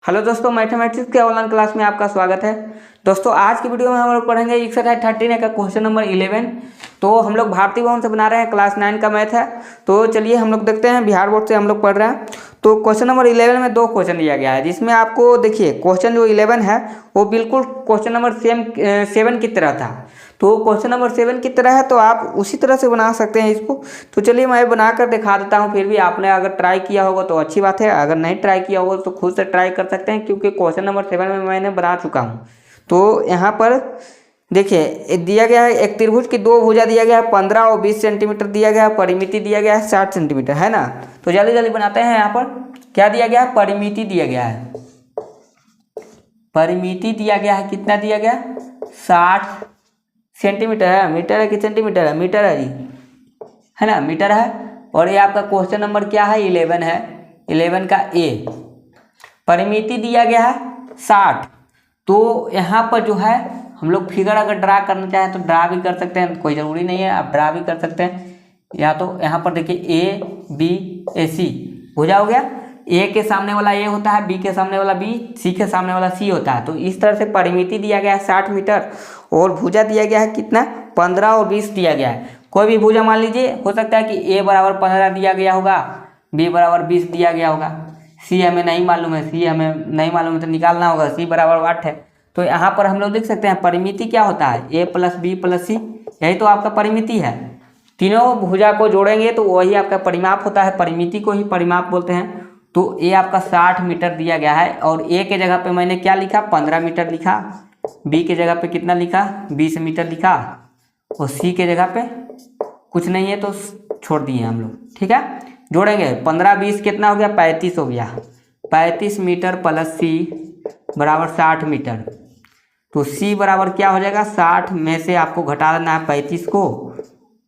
Hello दोस्तों, mathematics के online class में आपका स्वागत है। दोस्तों आज की वीडियो में हम लोग पढ़ेंगे एक्सरसाइज 13 का क्वेश्चन नंबर 11। तो हम लोग भारतीय भवन से बना रहे हैं, क्लास 9 का मैथ है। तो चलिए हम लोग देखते हैं, बिहार बोर्ड से हम लोग पढ़ रहे हैं। तो क्वेश्चन नंबर 11 में 2 क्वेश्चन दिया गया है, जिसमें आपको देखिए क्वेश्चन जो 11 है वो बिल्कुल क्वेश्चन नंबर 7 की तरह था। तो क्वेश्चन नंबर 7 की तरह है, तो आप उसी तरह से बना सकते हैं इसको। तो चलिए मैं बना कर दिखा देता हूँ, फिर भी आपने अगर ट्राई किया होगा तो अच्छी बात है, अगर नहीं ट्राई किया होगा तो खुद से ट्राई कर सकते हैं, क्योंकि क्वेश्चन नंबर 7 में मैंने बना चुका हूँ। तो यहाँ पर देखिए दिया गया है, एक त्रिभुज की 2 भुजा दिया गया है, 15 और 20 सेंटीमीटर दिया गया है, परिमिति दिया गया है 60 सेंटीमीटर, है ना। तो जल्दी जल्दी बनाते हैं। यहाँ पर क्या दिया गया है, परिमिति दिया गया है। परिमिति दिया गया है, कितना दिया गया, 60 सेंटीमीटर है, मीटर है कि सेंटीमीटर है, मीटर है जी, है ना, मीटर है। और ये आपका क्वेश्चन नंबर क्या है, 11 है, 11 का ए। परिमिति दिया गया है 60। तो यहाँ पर जो है हम लोग फिगर अगर ड्रा करना चाहें तो ड्रा भी कर सकते हैं, कोई ज़रूरी नहीं है, आप ड्रा भी कर सकते हैं। या तो यहाँ पर देखिए ए बी ए सी भुजा हो गया, ए के सामने वाला ए होता है, बी के सामने वाला बी, सी के सामने वाला सी होता है। तो इस तरह से परिमिति दिया गया है 60 मीटर, और भुजा दिया गया है कितना, 15 और 20 दिया गया है। कोई भी भुजा मान लीजिए, हो सकता है कि ए बराबर 15 दिया गया होगा, बी बराबर 20 दिया गया होगा, सी हमें नहीं मालूम है, सी हमें नहीं मालूम है तो निकालना होगा, सी बराबर 8 है। तो यहाँ पर हम लोग देख सकते हैं परिमिति क्या होता है, ए प्लस बी प्लस सी, यही तो आपका परिमिति है। तीनों भुजा को जोड़ेंगे तो वही आपका परिमाप होता है, परिमिति को ही परिमाप बोलते हैं। तो ये आपका 60 मीटर दिया गया है, और ए के जगह पे मैंने क्या लिखा, 15 मीटर लिखा, बी के जगह पे कितना लिखा, 20 मीटर लिखा, और सी के जगह पे कुछ नहीं है तो छोड़ दिए हम लोग, ठीक है। जोड़ेंगे 15 20 कितना हो गया, 35 हो गया, 35 मीटर प्लस सी बराबर 60 मीटर। तो सी बराबर क्या हो जाएगा, 60 में से आपको घटा देना है 35 को,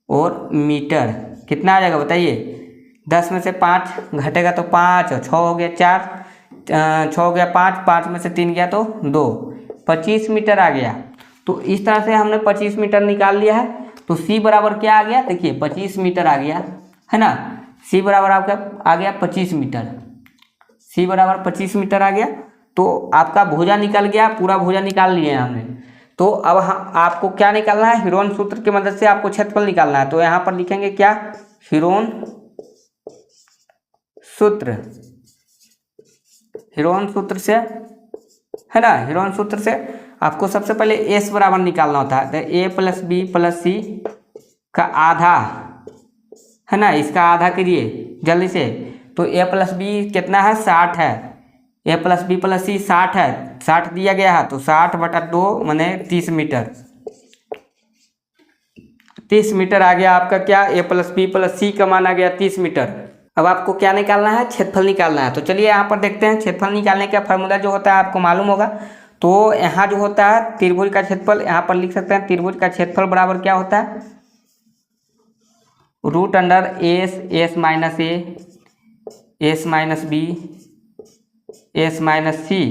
और मीटर कितना आ जाएगा बताइए, 10 में से 5 घटेगा तो 5, और 6 हो गया 4, 6 हो गया 5, 5 में से 3 गया तो 2, 25 मीटर आ गया। तो इस तरह से हमने 25 मीटर निकाल लिया है। तो सी बराबर क्या आ गया, देखिए 25 मीटर आ गया, है ना। सी बराबर आपका आ गया 25 मीटर, सी बराबर 25 मीटर आ गया। तो आपका भुजा निकल गया, पूरा भुजा निकाल लिए हमने। तो अब आपको क्या निकालना है, हीरोन सूत्र की मदद से आपको क्षेत्रफल निकालना है। तो यहाँ पर लिखेंगे क्या, हीरोन सूत्र, हीरोन सूत्र से, है ना, हीरोन सूत्र से आपको सबसे पहले एस बराबर निकालना होता है। तो ए प्लस बी प्लस सी का आधा, है ना, इसका आधा करिए जल्दी से। तो ए प्लस बी कितना है, 60 है, ए प्लस बी प्लस सी 60 है, 60 दिया गया है, तो 60 बटा 2 माने 30 मीटर, 30 मीटर आ गया आपका क्या, ए प्लस बी प्लस सी का मान आ गया 30 मीटर। अब आपको क्या निकालना है, क्षेत्रफल निकालना है। तो चलिए यहाँ पर देखते हैं, क्षेत्रफल निकालने का फॉर्मूला जो होता है आपको मालूम होगा। तो यहाँ जो होता है त्रिभुज का क्षेत्रफल, यहाँ पर लिख सकते हैं त्रिभुज का क्षेत्रफल बराबर क्या होता है, root under s, s minus a, s minus b, s minus c,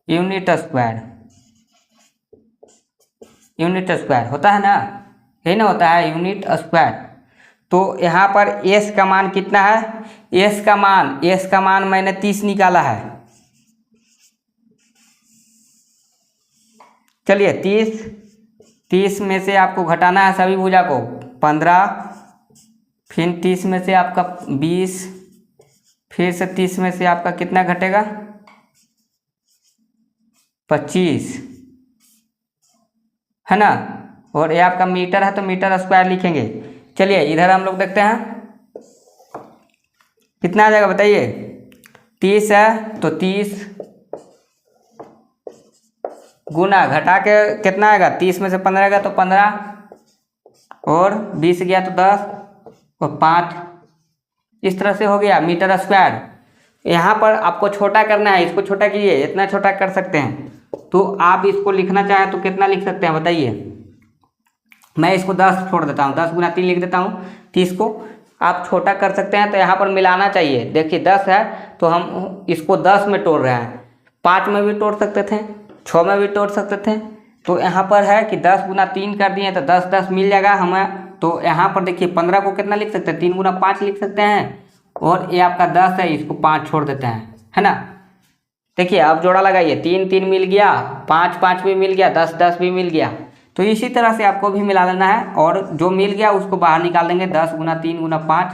unit square, unit square होता है ना, यही ना होता है, यूनिट स्क्वायर। तो यहाँ पर एस का मान कितना है, एस का मान मैंने 30 निकाला है। चलिए 30 में से आपको घटाना है सभी भुजा को, 15, फिर 30 में से आपका 20, फिर से 30 में से आपका कितना घटेगा, 25, है ना। और ये आपका मीटर है तो मीटर स्क्वायर लिखेंगे। चलिए इधर हम लोग देखते हैं कितना आ जाएगा बताइए, 30 है तो 30 गुना घटा के कितना आएगा, 30 में से 15 गया तो 15, और 20 गया तो 10, और 5, इस तरह से हो गया मीटर स्क्वायर। यहाँ पर आपको छोटा करना है, इसको छोटा कीजिए, इतना छोटा कर सकते हैं। तो आप इसको लिखना चाहें तो कितना लिख सकते हैं बताइए, मैं इसको 10 छोड़ देता हूँ, 10 गुना 3 लिख देता हूँ, 30 को आप छोटा कर सकते हैं। तो यहाँ पर मिलाना चाहिए, देखिए 10 है तो हम इसको 10 में तोड़ रहे हैं, 5 में भी तोड़ सकते थे, 6 में भी तोड़ सकते थे। तो यहाँ पर है कि 10 गुना 3 कर दिए तो 10 10 मिल जाएगा हमें। तो यहाँ पर देखिए 15 को कितना लिख सकते हैं, 3 गुना 5 लिख सकते हैं, और ये आपका 10 है, इसको 5 छोड़ देते हैं, है ना। देखिए अब जोड़ा लगाइए, 3 3 मिल गया, 5 5 भी मिल गया, 10 10 भी मिल गया। तो इसी तरह से आपको भी मिला लेना है और जो मिल गया उसको बाहर निकाल देंगे। 10 गुना 3 गुना 5,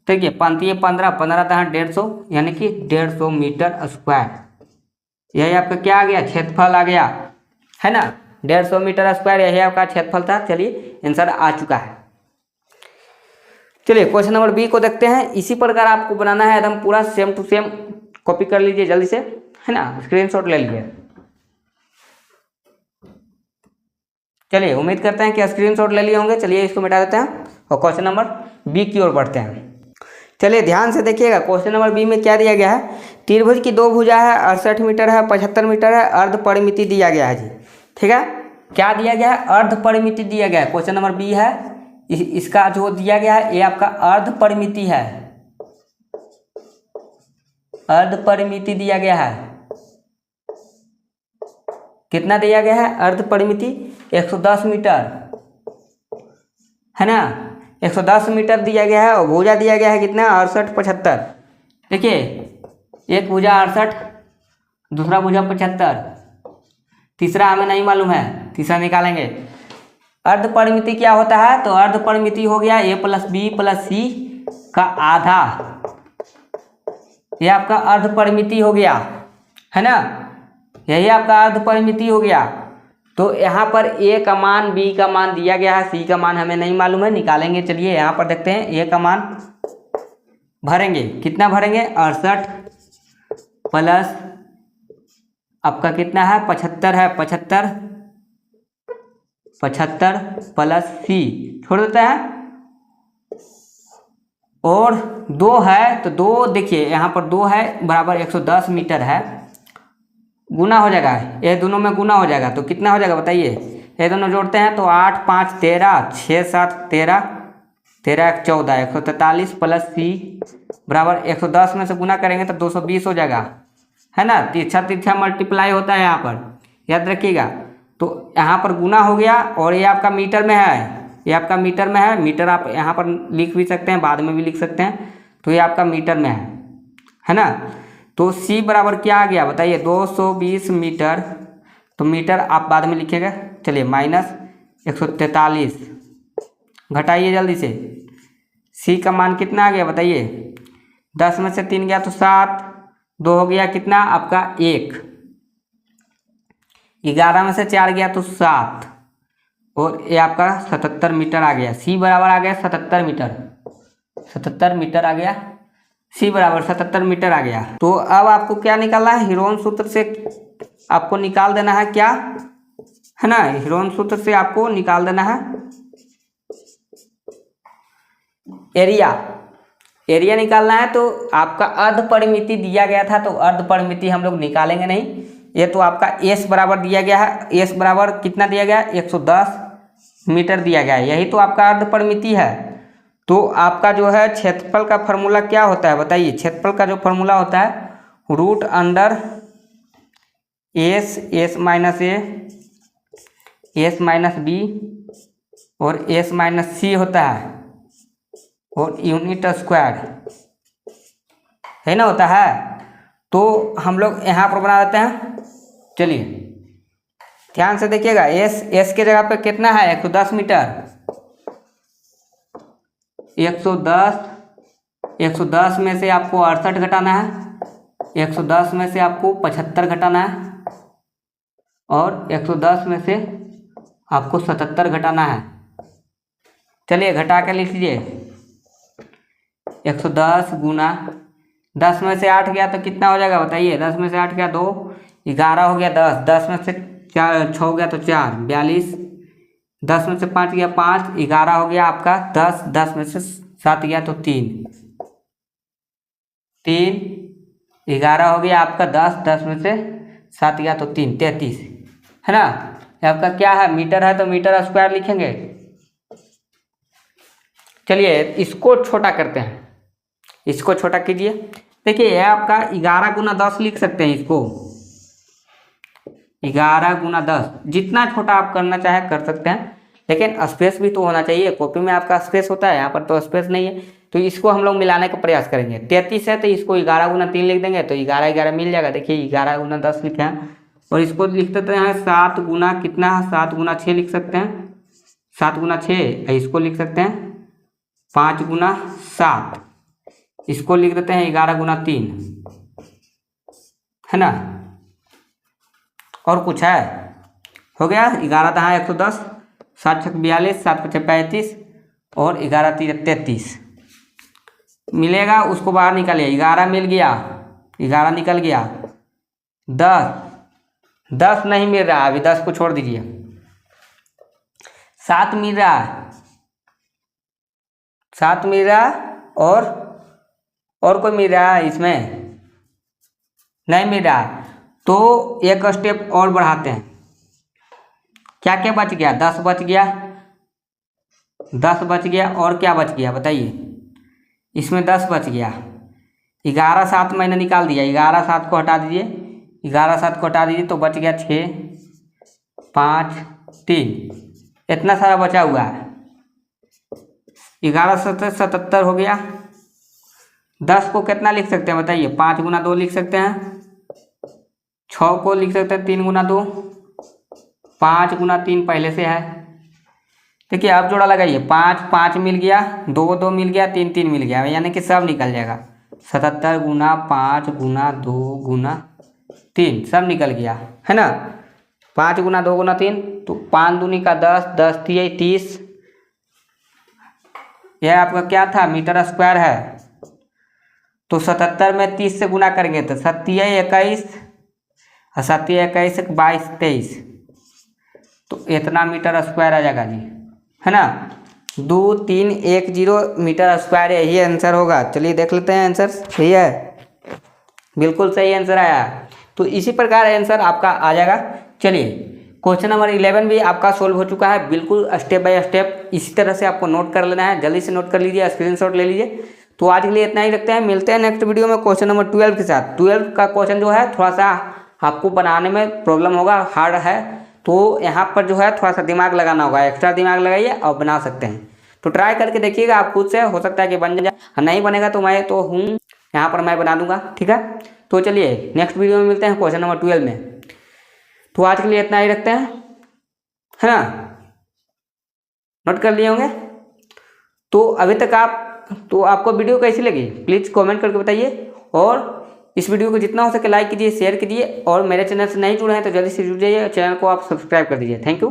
देखिए 5 15 15 10 150, यानी कि 150 मीटर स्क्वायर। यही आपका क्या आ गया, क्षेत्रफल आ गया, है ना। 150 मीटर स्क्वायर यही आपका क्षेत्रफल था। चलिए आंसर आ चुका है। चलिए क्वेश्चन नंबर बी को देखते हैं। इसी प्रकार आपको बनाना है एकदम पूरा सेम टू सेम। कॉपी कर लीजिए जल्दी से, है ना, स्क्रीनशॉट ले लीजिए। चलिए उम्मीद करते हैं कि स्क्रीनशॉट ले लिए होंगे। चलिए इसको मिटा देते हैं और क्वेश्चन नंबर बी की ओर बढ़ते हैं। चलिए ध्यान से देखिएगा, क्वेश्चन नंबर बी में क्या दिया गया है। त्रिभुज की 2 भुजा है, 68 मीटर है, 75 मीटर है, अर्ध परिमिति दिया गया है जी। ठीक है, क्या दिया गया है, अर्ध परिमिति दिया गया है। क्वेश्चन नंबर बी है, इसका जो दिया गया है ये आपका अर्ध परिमिति है, अर्ध परिमिति दिया गया है। कितना दिया गया है, अर्ध परिमिति 110 मीटर, है ना, 110 मीटर दिया गया है। और भुजा दिया गया है कितना, 68 75। देखिए एक भुजा 68, दूसरा भुजा 75, तीसरा हमें नहीं मालूम है, तीसरा निकालेंगे। अर्ध परिमिति क्या होता है, तो अर्ध परिमिति हो गया a + b + c का आधा। ये आपका अर्ध परिमिति हो गया, है ना, यही आपका अर्ध परिमिति हो गया। तो यहाँ पर a का मान, b का मान दिया गया है, c का मान हमें नहीं मालूम है, निकालेंगे। चलिए यहाँ पर देखते हैं, a का मान भरेंगे, कितना भरेंगे, 68 प्लस आपका कितना है, 75 है, 75 प्लस c छोड़ देते हैं। और 2 है तो 2, देखिए यहाँ पर 2 है बराबर 110 मीटर है, गुना हो जाएगा, ये दोनों में गुना हो जाएगा। तो कितना हो जाएगा बताइए, ये दोनों जोड़ते हैं तो 8 5 13, 6 7 13, 13 1 14, 143 प्लस c बराबर 110 में से गुना करेंगे तो 220 हो जाएगा, है ना। तिरछा तिरछा मल्टीप्लाई होता है यहाँ पर, याद रखिएगा। तो यहाँ पर गुना हो गया और ये आपका मीटर में है, ये आपका मीटर में है। मीटर आप यहाँ पर लिख भी सकते हैं, बाद में भी लिख सकते हैं। तो ये आपका मीटर में है ना। तो c बराबर क्या आ गया बताइए, 220 मीटर। तो मीटर आप बाद में लिखिएगा। चलिए माइनस 143, घटाइए जल्दी से। c का मान कितना आ गया बताइए, 10 में से 3 गया तो 7, 2 हो गया कितना आपका 1, 11 में से 4 गया तो 7, और ये आपका 77 मीटर आ गया। c बराबर आ गया 77 मीटर, 77 मीटर आ गया, c बराबर 77 मीटर आ गया। तो अब आपको क्या निकालना है, हीरोन सूत्र से आपको निकाल देना है, क्या है ना, हीरोन सूत्र से आपको निकाल देना है एरिया। एरिया निकालना है तो आपका अर्ध परिमिति दिया गया था, तो अर्ध परिमिति हम लोग निकालेंगे नहीं। ये तो आपका s बराबर दिया गया है, s बराबर कितना दिया गया है, 110 मीटर दिया गया है, यही तो आपका अर्ध परिमिति है। तो आपका जो है क्षेत्रफल का फॉर्मूला क्या होता है बताइए, क्षेत्रफल का जो फॉर्मूला होता है root under s minus a, s minus b और s माइनस c होता है, और यूनिट स्क्वायर, है ना, होता है। तो हम लोग यहाँ पर बना देते हैं। चलिए ध्यान से देखिएगा, s के जगह पे कितना है, 110 मीटर, 110 में से आपको 68 घटाना है, 110 में से आपको 75 घटाना है, और 110 में से आपको 77 घटाना है। चलिए घटा के लिख लीजिए, 110 गुना 10 में से 8 गया तो कितना हो जाएगा बताइए, 10 में से 8 गया 2, 11 हो गया 10, 10 में से 4 6 गया तो 4, 42, 10 में से 5 गया 5, 11 हो गया आपका 10, 10 में से 7 गया तो 3, 11 हो गया आपका 10, 10 में से 7 गया तो 3, 33, है ना। आपका क्या है, मीटर है तो मीटर स्क्वायर लिखेंगे। चलिए इसको छोटा करते हैं, इसको छोटा कीजिए। देखिए ये आपका 11 गुना 10 लिख सकते हैं, इसको 11 गुना 10, जितना छोटा आप करना चाहे कर सकते हैं, लेकिन स्पेस भी तो होना चाहिए। कॉपी में आपका स्पेस होता है, यहाँ पर तो स्पेस नहीं है। तो इसको हम लोग मिलाने का प्रयास करेंगे। 33 है तो इसको 11 गुना 3 लिख देंगे तो 11 11 मिल जाएगा। देखिए 11 गुना 10 लिखे हैं और इसको लिख देते हैं 7 गुना कितना, 7 गुना 6 लिख सकते हैं, 7 गुना 6। इसको लिख सकते हैं 5 गुना 7, इसको लिख देते हैं 11 गुना 3, है ना। और कुछ है? हो गया। 11 दहा 110, 7 छक 42, 7 पचे 35 और 11 तीन 33 मिलेगा। उसको बाहर निकालिए। 11 मिल गया, 11 निकल गया। 10 नहीं मिल रहा, अभी 10 को छोड़ दीजिए। 7 मिल रहा है, 7 मिल रहा और कोई मिल रहा है इसमें? नहीं मिल रहा है। तो एक स्टेप और बढ़ाते हैं। क्या क्या बच गया? 10 बच गया, 10 बच गया और क्या बच गया बताइए? इसमें 10 बच गया। 11 7 मैंने निकाल दिया, 11 7 को हटा दीजिए, 11 7 को हटा दीजिए तो बच गया 6 5 3, इतना सारा बचा हुआ है। 11 7 77 हो गया। 10 को कितना लिख सकते हैं बताइए? 5 गुना 2 लिख सकते हैं, 6 को लिख सकते हैं 3 गुना 2, 5 गुना 3 पहले से है। देखिए अब जोड़ा लगाइए। 5 5 मिल गया, 2 2 मिल गया, 3 3 मिल गया, यानी कि सब निकल जाएगा। 77 गुना 5 गुना 2 गुना 3 सब निकल गया, है ना। 5 गुना 2 गुना 3 तो 5 दूनी का 10, 10 तिये 30। यह आपका क्या था? मीटर स्क्वायर है। तो 77 में 30 से गुना करेंगे तो 7 21 और 7 21 22 23, तो इतना मीटर स्क्वायर आ जाएगा जी, है ना। 2310 मीटर स्क्वायर, यही आंसर होगा। चलिए देख लेते हैं आंसर। सही है, बिल्कुल सही आंसर आया। तो इसी प्रकार आंसर आपका आ जाएगा। चलिए क्वेश्चन नंबर 11 भी आपका सोल्व हो चुका है, बिल्कुल स्टेप बाय स्टेप। इसी तरह से आपको नोट कर लेना है, जल्दी से नोट कर लीजिए, स्क्रीनशॉट ले लीजिए। तो आज के लिए इतना ही रखते हैं, मिलते हैं नेक्स्ट वीडियो में क्वेश्चन नंबर 12 के साथ। 12 का क्वेश्चन जो है थोड़ा सा आपको बनाने में प्रॉब्लम होगा, हार्ड है, तो यहाँ पर जो है थोड़ा सा दिमाग लगाना होगा, एक्स्ट्रा दिमाग लगाइए और बना सकते हैं। तो ट्राई करके देखिएगा आप खुद से, हो सकता है कि बन जाए, नहीं बनेगा तो मैं तो हूँ यहाँ पर, मैं बना दूंगा, ठीक है। तो चलिए नेक्स्ट वीडियो में मिलते हैं क्वेश्चन नंबर 12 में। तो आज के लिए इतना ही रखते हैं, है ना। नोट कर लिए होंगे। तो अभी तक आपको वीडियो कैसी लगी प्लीज़ कमेंट करके बताइए, और इस वीडियो को जितना हो सके लाइक कीजिए, शेयर कीजिए, और मेरे चैनल से नहीं जुड़े हैं तो जल्दी से जुड़ जाइए, चैनल को आप सब्सक्राइब कर दीजिए। Thank you.